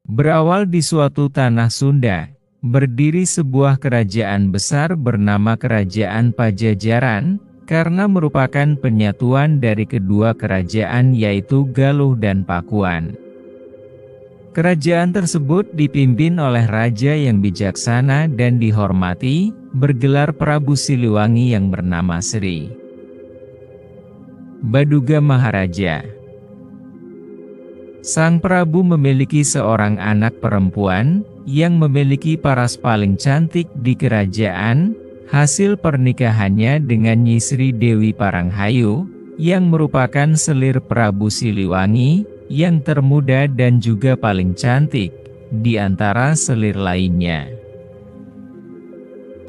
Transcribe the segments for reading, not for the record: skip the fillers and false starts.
Berawal di suatu tanah Sunda, berdiri sebuah kerajaan besar bernama Kerajaan Pajajaran, karena merupakan penyatuan dari kedua kerajaan yaitu Galuh dan Pakuan. Kerajaan tersebut dipimpin oleh raja yang bijaksana dan dihormati, bergelar Prabu Siliwangi yang bernama Sri Baduga Maharaja. Sang Prabu memiliki seorang anak perempuan, yang memiliki paras paling cantik di kerajaan, hasil pernikahannya dengan Nyi Sri Dewi Paranghayu, yang merupakan selir Prabu Siliwangi, yang termuda dan juga paling cantik, di antara selir lainnya.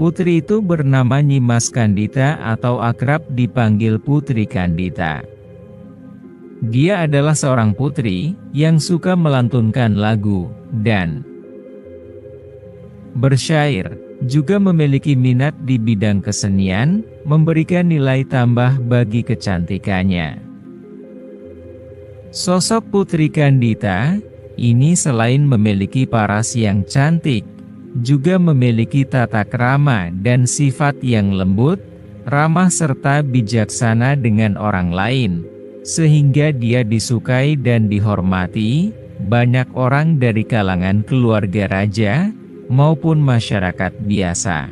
Putri itu bernama Nyimas Kandita atau akrab dipanggil Putri Kandita. Dia adalah seorang putri, yang suka melantunkan lagu, dan bersyair, juga memiliki minat di bidang kesenian, memberikan nilai tambah bagi kecantikannya. Sosok Putri Kandita ini selain memiliki paras yang cantik, juga memiliki tata krama dan sifat yang lembut, ramah serta bijaksana dengan orang lain, sehingga dia disukai dan dihormati banyak orang dari kalangan keluarga raja maupun masyarakat biasa.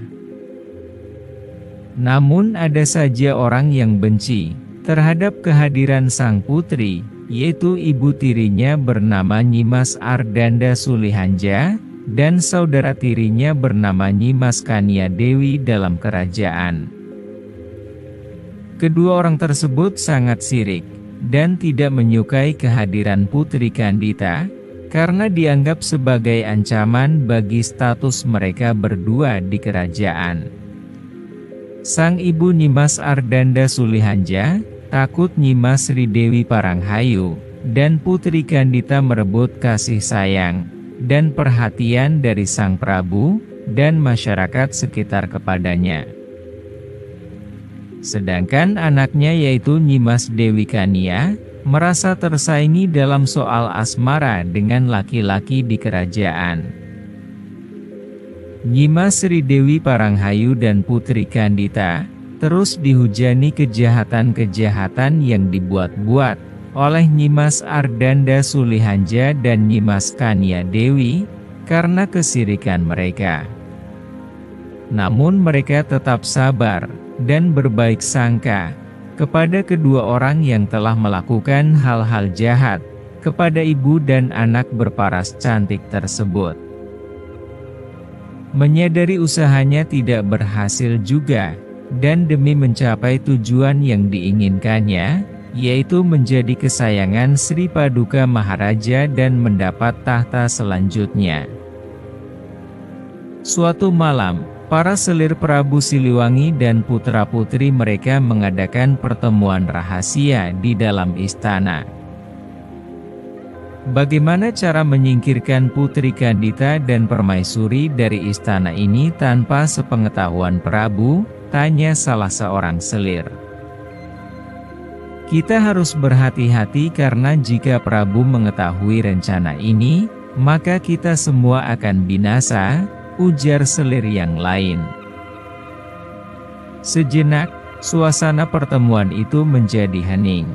Namun ada saja orang yang benci terhadap kehadiran sang putri, yaitu ibu tirinya bernama Nyimas Ardanda Sulihanja, dan saudara tirinya bernama Nyimas Kania Dewi dalam kerajaan. Kedua orang tersebut sangat sirik, dan tidak menyukai kehadiran Putri Kandita, karena dianggap sebagai ancaman bagi status mereka berdua di kerajaan. Sang ibu Nyimas Ardanda Sulihanja takut Nyimas Sri Dewi Paranghayu dan Putri Kandita merebut kasih sayang dan perhatian dari sang Prabu dan masyarakat sekitar kepadanya. Sedangkan anaknya yaitu Nyimas Dewi Kania merasa tersaingi dalam soal asmara dengan laki-laki di kerajaan. Nyimas Sri Dewi Paranghayu dan Putri Kandita terus dihujani kejahatan-kejahatan yang dibuat-buat oleh Nyimas Ardanda Sulihanja dan Nyimas Kania Dewi karena kesirikan mereka. Namun mereka tetap sabar dan berbaik sangka kepada kedua orang yang telah melakukan hal-hal jahat kepada ibu dan anak berparas cantik tersebut. Menyadari usahanya tidak berhasil juga, dan demi mencapai tujuan yang diinginkannya, yaitu menjadi kesayangan Sri Paduka Maharaja dan mendapat tahta selanjutnya. Suatu malam, para selir Prabu Siliwangi dan putra-putri mereka mengadakan pertemuan rahasia di dalam istana. Bagaimana cara menyingkirkan Putri Kandita dan Permaisuri dari istana ini tanpa sepengetahuan Prabu? Tanya salah seorang selir. Kita harus berhati-hati karena jika Prabu mengetahui rencana ini, maka kita semua akan binasa, ujar selir yang lain. Sejenak, suasana pertemuan itu menjadi hening.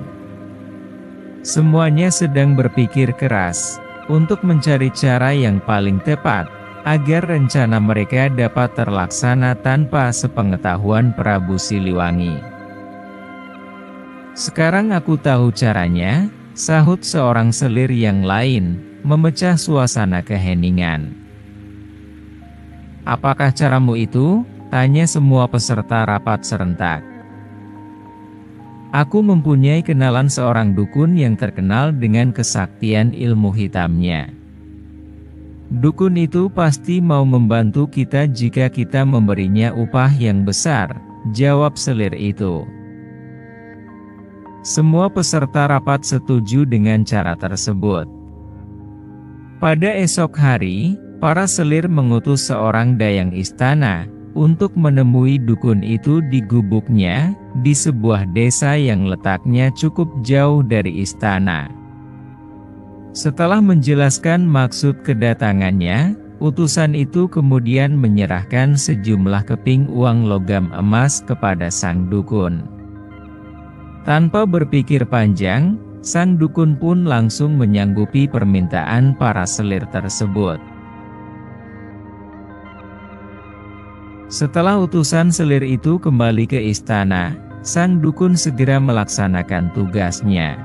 Semuanya sedang berpikir keras, untuk mencari cara yang paling tepat, agar rencana mereka dapat terlaksana tanpa sepengetahuan Prabu Siliwangi. Sekarang aku tahu caranya, sahut seorang selir yang lain, memecah suasana keheningan. Apakah caramu itu? Tanya semua peserta rapat serentak. Aku mempunyai kenalan seorang dukun yang terkenal dengan kesaktian ilmu hitamnya. Dukun itu pasti mau membantu kita jika kita memberinya upah yang besar, jawab selir itu. Semua peserta rapat setuju dengan cara tersebut. Pada esok hari, para selir mengutus seorang dayang istana untuk menemui dukun itu di gubuknya, di sebuah desa yang letaknya cukup jauh dari istana. Setelah menjelaskan maksud kedatangannya, utusan itu kemudian menyerahkan sejumlah keping uang logam emas kepada sang dukun. Tanpa berpikir panjang, sang dukun pun langsung menyanggupi permintaan para selir tersebut. Setelah utusan selir itu kembali ke istana, sang dukun segera melaksanakan tugasnya.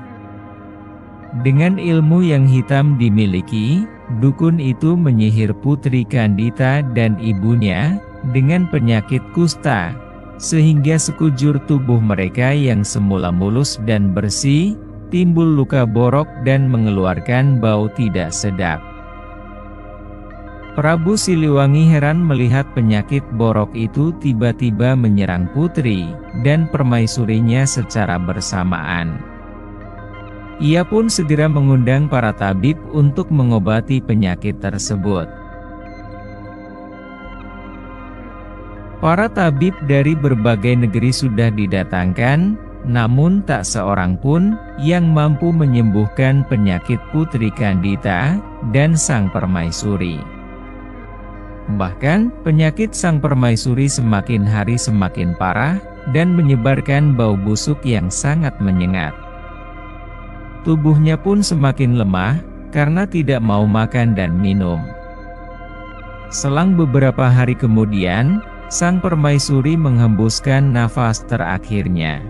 Dengan ilmu yang hitam dimiliki, dukun itu menyihir Putri Kandita dan ibunya dengan penyakit kusta, sehingga sekujur tubuh mereka yang semula mulus dan bersih, timbul luka borok dan mengeluarkan bau tidak sedap. Prabu Siliwangi heran melihat penyakit borok itu tiba-tiba menyerang putri dan permaisurinya secara bersamaan. Ia pun segera mengundang para tabib untuk mengobati penyakit tersebut. Para tabib dari berbagai negeri sudah didatangkan, namun tak seorang pun yang mampu menyembuhkan penyakit Putri Kandita dan sang permaisuri. Bahkan, penyakit sang permaisuri semakin hari semakin parah dan menyebarkan bau busuk yang sangat menyengat. Tubuhnya pun semakin lemah karena tidak mau makan dan minum. Selang beberapa hari kemudian, sang permaisuri menghembuskan nafas terakhirnya.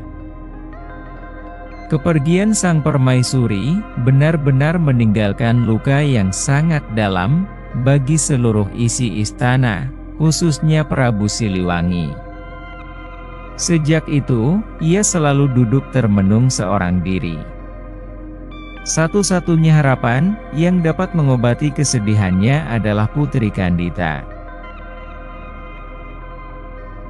Kepergian sang permaisuri benar-benar meninggalkan luka yang sangat dalam bagi seluruh isi istana, khususnya Prabu Siliwangi. Sejak itu, ia selalu duduk termenung seorang diri. Satu-satunya harapan yang dapat mengobati kesedihannya adalah Putri Kandita.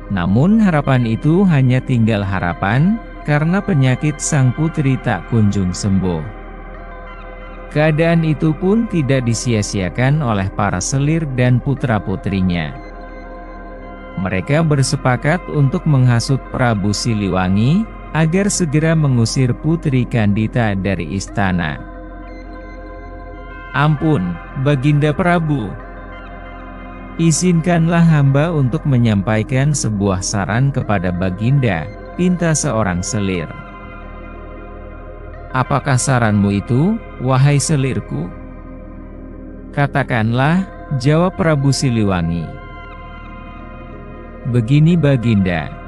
Namun harapan itu hanya tinggal harapan, karena penyakit sang putri tak kunjung sembuh. Keadaan itu pun tidak disia-siakan oleh para selir dan putra-putrinya. Mereka bersepakat untuk menghasut Prabu Siliwangi agar segera mengusir Putri Kandita dari istana. "Ampun, Baginda Prabu. Izinkanlah hamba untuk menyampaikan sebuah saran kepada Baginda," pinta seorang selir. "Apakah saranmu itu, wahai selirku?" "Katakanlah," jawab Prabu Siliwangi. "Begini Baginda.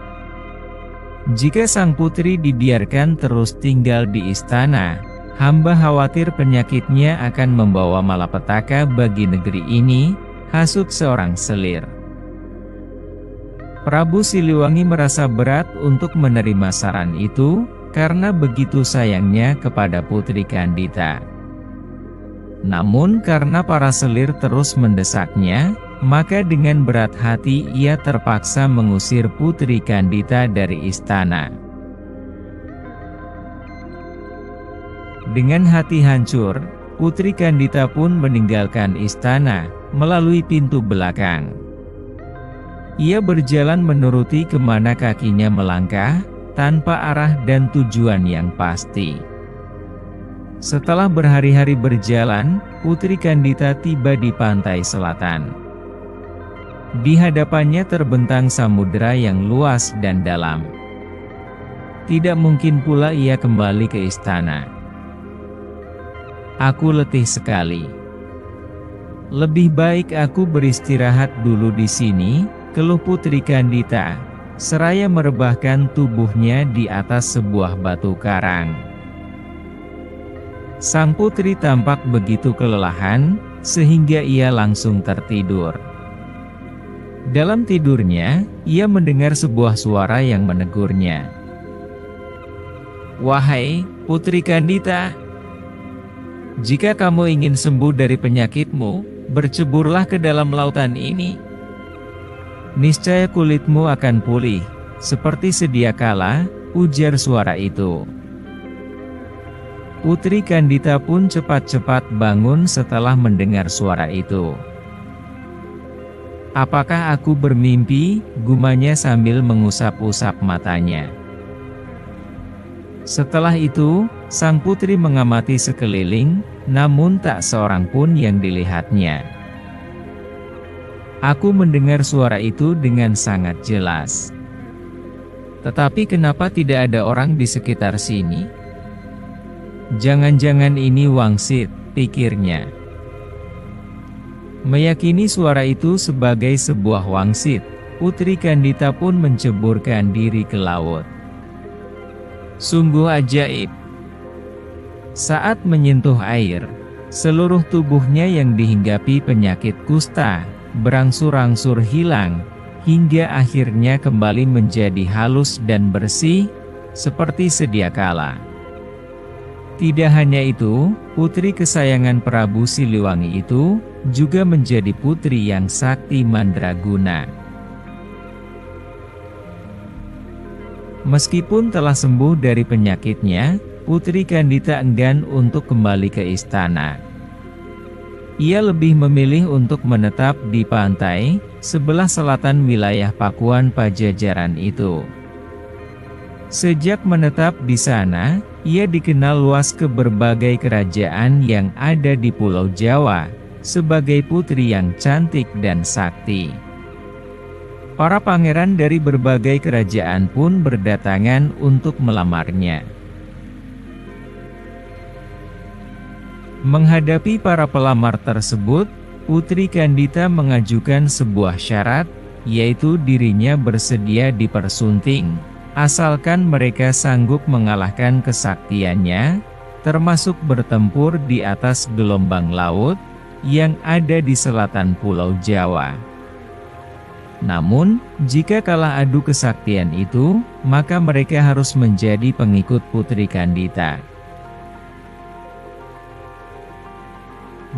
Jika sang putri dibiarkan terus tinggal di istana, hamba khawatir penyakitnya akan membawa malapetaka bagi negeri ini," hasut seorang selir. Prabu Siliwangi merasa berat untuk menerima saran itu, karena begitu sayangnya kepada Putri Kandita. Namun karena para selir terus mendesaknya, maka dengan berat hati ia terpaksa mengusir Putri Kandita dari istana. Dengan hati hancur, Putri Kandita pun meninggalkan istana melalui pintu belakang. Ia berjalan menuruti kemana kakinya melangkah, tanpa arah dan tujuan yang pasti. Setelah berhari-hari berjalan, Putri Kandita tiba di pantai selatan. Di hadapannya terbentang samudera yang luas dan dalam. Tidak mungkin pula ia kembali ke istana. "Aku letih sekali. Lebih baik aku beristirahat dulu di sini," keluh Putri Kandita, seraya merebahkan tubuhnya di atas sebuah batu karang. Sang putri tampak begitu kelelahan, sehingga ia langsung tertidur. Dalam tidurnya, ia mendengar sebuah suara yang menegurnya. "Wahai Putri Kandita, jika kamu ingin sembuh dari penyakitmu, berceburlah ke dalam lautan ini. Niscaya kulitmu akan pulih, seperti sedia kala," ujar suara itu. Putri Kandita pun cepat-cepat bangun setelah mendengar suara itu. "Apakah aku bermimpi?" gumanya sambil mengusap-usap matanya. Setelah itu, Sang putri mengamati sekeliling, namun tak seorang pun yang dilihatnya. Aku mendengar suara itu dengan sangat jelas. Tetapi kenapa tidak ada orang di sekitar sini? Jangan-jangan ini Wangsit, pikirnya. Meyakini suara itu sebagai sebuah wangsit, Putri Kandita pun menceburkan diri ke laut. Sungguh ajaib. Saat menyentuh air, seluruh tubuhnya yang dihinggapi penyakit kusta, berangsur-angsur hilang, hingga akhirnya kembali menjadi halus dan bersih, seperti sedia kala. Tidak hanya itu, putri kesayangan Prabu Siliwangi itu, juga menjadi putri yang sakti mandraguna. Meskipun telah sembuh dari penyakitnya, Putri Kandita enggan untuk kembali ke istana. Ia lebih memilih untuk menetap di pantai, sebelah selatan wilayah Pakuan Pajajaran itu. Sejak menetap di sana, ia dikenal luas ke berbagai kerajaan yang ada di Pulau Jawa, sebagai putri yang cantik dan sakti. Para pangeran dari berbagai kerajaan pun berdatangan untuk melamarnya. Menghadapi para pelamar tersebut, Putri Kandita mengajukan sebuah syarat, yaitu dirinya bersedia dipersunting, asalkan mereka sanggup mengalahkan kesaktiannya, termasuk bertempur di atas gelombang laut, yang ada di selatan Pulau Jawa. Namun, jika kalah adu kesaktian itu, maka mereka harus menjadi pengikut Putri Kandita.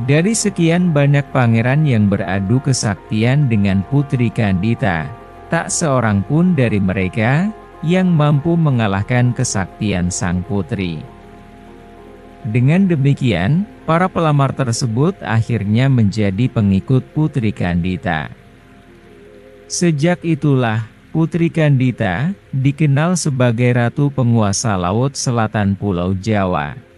Dari sekian banyak pangeran yang beradu kesaktian dengan Putri Kandita, tak seorang pun dari mereka yang mampu mengalahkan kesaktian sang putri. Dengan demikian, para pelamar tersebut akhirnya menjadi pengikut Putri Kandita. Sejak itulah, Putri Kandita dikenal sebagai Ratu Penguasa Laut Selatan Pulau Jawa.